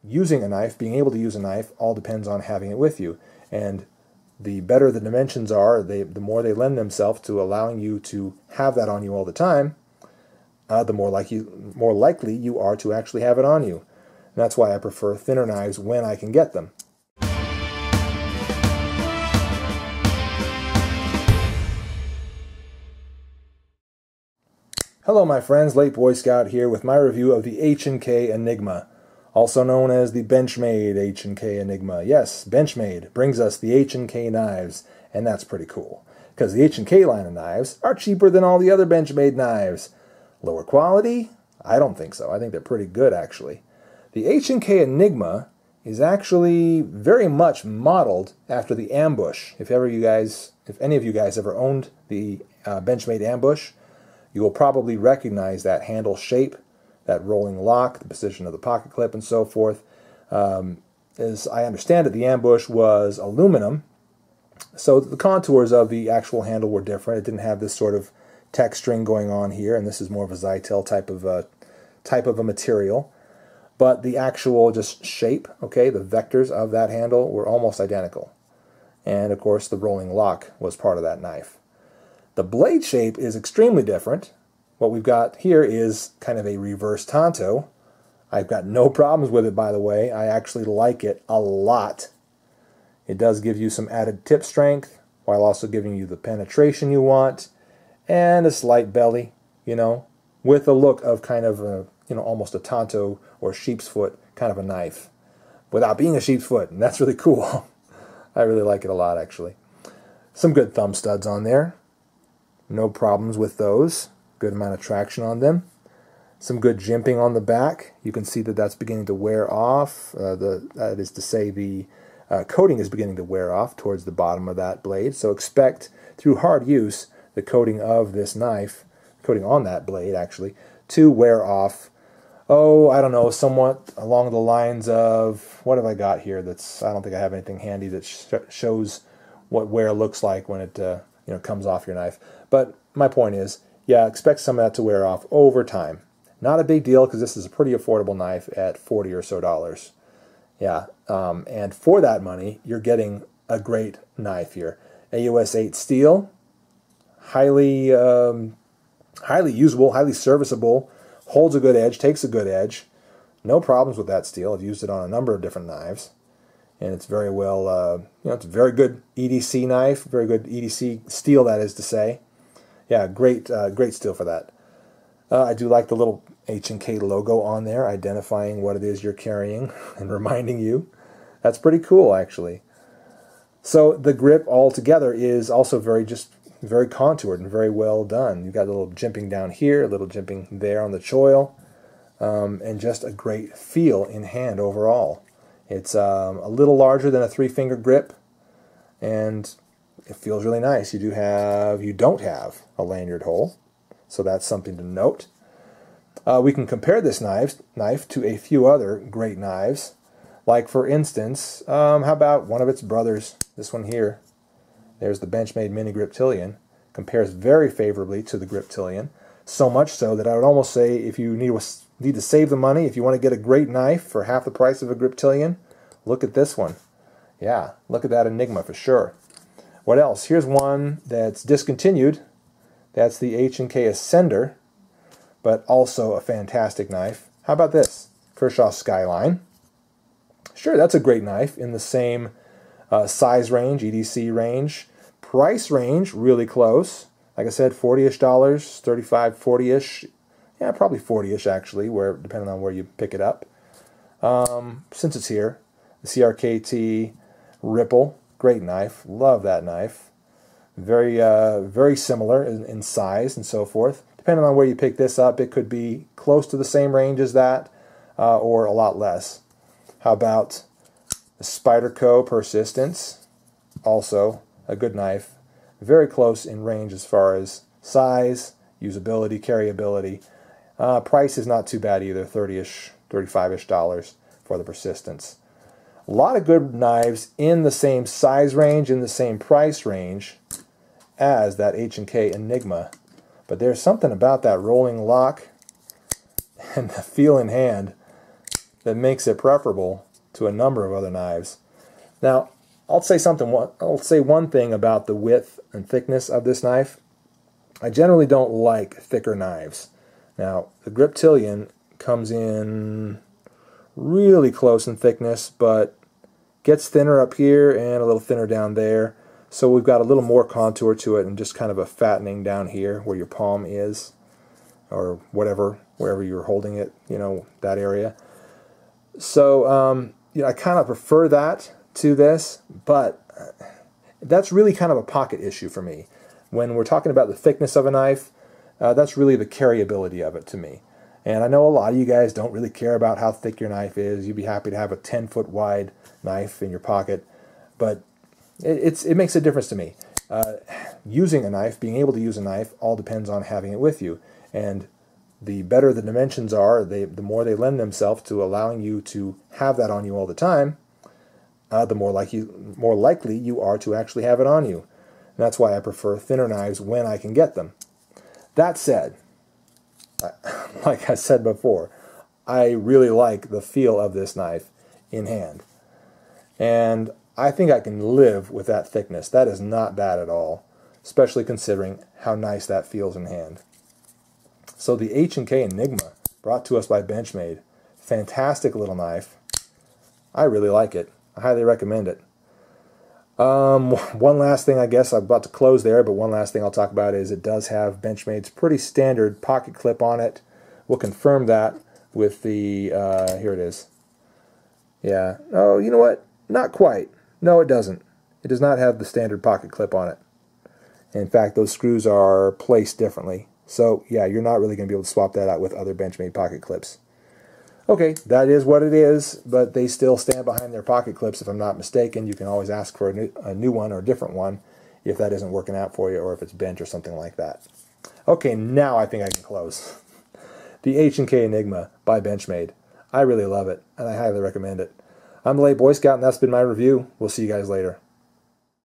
using a knife, being able to use a knife, all depends on having it with you. And the better the dimensions are, the more they lend themselves to allowing you to have that on you all the time, the more likely you are to actually have it on you. And that's why I prefer thinner knives when I can get them. Hello my friends, Late Boy Scout here with my review of the H&K Enigma, also known as the Benchmade H&K Enigma. Yes, Benchmade brings us the H&K knives, and that's pretty cool, because the H&K line of knives are cheaper than all the other Benchmade knives. Lower quality? I don't think so. I think they're pretty good, actually. The H&K Enigma is actually very much modeled after the Ambush. If any of you guys ever owned the Benchmade Ambush, you will probably recognize that handle shape, that rolling lock, the position of the pocket clip, and so forth. As I understand it, the Ambush was aluminum, so the contours of the actual handle were different. It didn't have this sort of texturing going on here, and this is more of a Zytel type of a material. But the actual just shape, okay, the vectors of that handle were almost identical. And of course, the rolling lock was part of that knife. The blade shape is extremely different. What we've got here is kind of a reverse tanto. I've got no problems with it, by the way. I actually like it a lot. It does give you some added tip strength while also giving you the penetration you want and a slight belly, you know, with a look of kind of a, you know, almost a tanto or sheep's foot kind of a knife without being a sheep's foot, and that's really cool. I really like it a lot, actually. Some good thumb studs on there. No problems with those. Good amount of traction on them. Some good jimping on the back. You can see that that's beginning to wear off. That is to say, the coating is beginning to wear off towards the bottom of that blade. So expect, through hard use, the coating of this knife, coating on that blade actually, to wear off. Oh, I don't know, somewhat along the lines of, what have I got here? I don't think I have anything handy that shows what wear looks like when it comes off your knife. But my point is, yeah, expect some of that to wear off over time. Not a big deal because this is a pretty affordable knife at $40 or so. Yeah, and for that money, you're getting a great knife here. AUS 8 steel, highly usable, highly serviceable, holds a good edge, takes a good edge. No problems with that steel. I've used it on a number of different knives. And it's very well, it's a very good EDC knife, very good EDC steel, that is to say. Yeah, great steel for that. I do like the little H&K logo on there, identifying what it is you're carrying and reminding you. That's pretty cool, actually. So the grip altogether is also very contoured and very well done. You've got a little jimping down here, a little jimping there on the choil, and just a great feel in hand overall. It's a little larger than a 3-finger grip, and it feels really nice. You don't have a lanyard hole, so that's something to note. We can compare this knife to a few other great knives, like for instance, how about one of its brothers? This one here. There's the Benchmade Mini Griptilian. Compares very favorably to the Griptilian, so much so that I would almost say if you need to save the money, if you want to get a great knife for half the price of a Griptilian, look at this one. Yeah, look at that Enigma for sure. What else? Here's one that's discontinued. That's the H&K Ascender, but also a fantastic knife. How about this? Kershaw Skyline. Sure, that's a great knife in the same size range, EDC range. Price range, really close. Like I said, $40-ish, $35, $40-ish. Yeah, probably $40-ish actually, depending on where you pick it up. Since it's here, the CRKT Ripple, great knife. Love that knife. Very similar in size and so forth. Depending on where you pick this up, it could be close to the same range as that, or a lot less. How about the Spyderco Persistence? Also a good knife. Very close in range as far as size, usability, carryability. Price is not too bad either, $30-ish, $35-ish for the Persistence. A lot of good knives in the same size range, in the same price range as that H&K Enigma. But there's something about that rolling lock and the feel in hand that makes it preferable to a number of other knives. Now, I'll say one thing about the width and thickness of this knife. I generally don't like thicker knives. Now, the Griptilian comes in really close in thickness, but gets thinner up here and a little thinner down there. So we've got a little more contour to it and just kind of a fattening down here where your palm is, or whatever, wherever you're holding it, you know, that area. So, you know, I kind of prefer that to this, but that's really kind of a pocket issue for me. When we're talking about the thickness of a knife, that's really the carryability of it to me. And I know a lot of you guys don't really care about how thick your knife is. You'd be happy to have a 10-foot wide knife in your pocket, but it makes a difference to me. Using a knife, being able to use a knife, all depends on having it with you. And the better the dimensions are, the more they lend themselves to allowing you to have that on you all the time, the more likely you are to actually have it on you. And that's why I prefer thinner knives when I can get them. That said, like I said before, I really like the feel of this knife in hand. And I think I can live with that thickness. That is not bad at all, especially considering how nice that feels in hand. So the H&K Enigma, brought to us by Benchmade. Fantastic little knife. I really like it. I highly recommend it. One last thing, I guess I'm about to close there, but one last thing I'll talk about is it does have Benchmade's pretty standard pocket clip on it. We'll confirm that with the, here it is. Yeah, oh, you know what? Not quite. No, it doesn't. It does not have the standard pocket clip on it. In fact, those screws are placed differently. So, yeah, you're not really going to be able to swap that out with other Benchmade pocket clips. Okay, that is what it is, but they still stand behind their pocket clips if I'm not mistaken. You can always ask for a new one or a different one if that isn't working out for you or if it's bent or something like that. Okay, now I think I can close. The H&K Enigma by Benchmade. I really love it, and I highly recommend it. I'm the Late Boy Scout, and that's been my review. We'll see you guys later.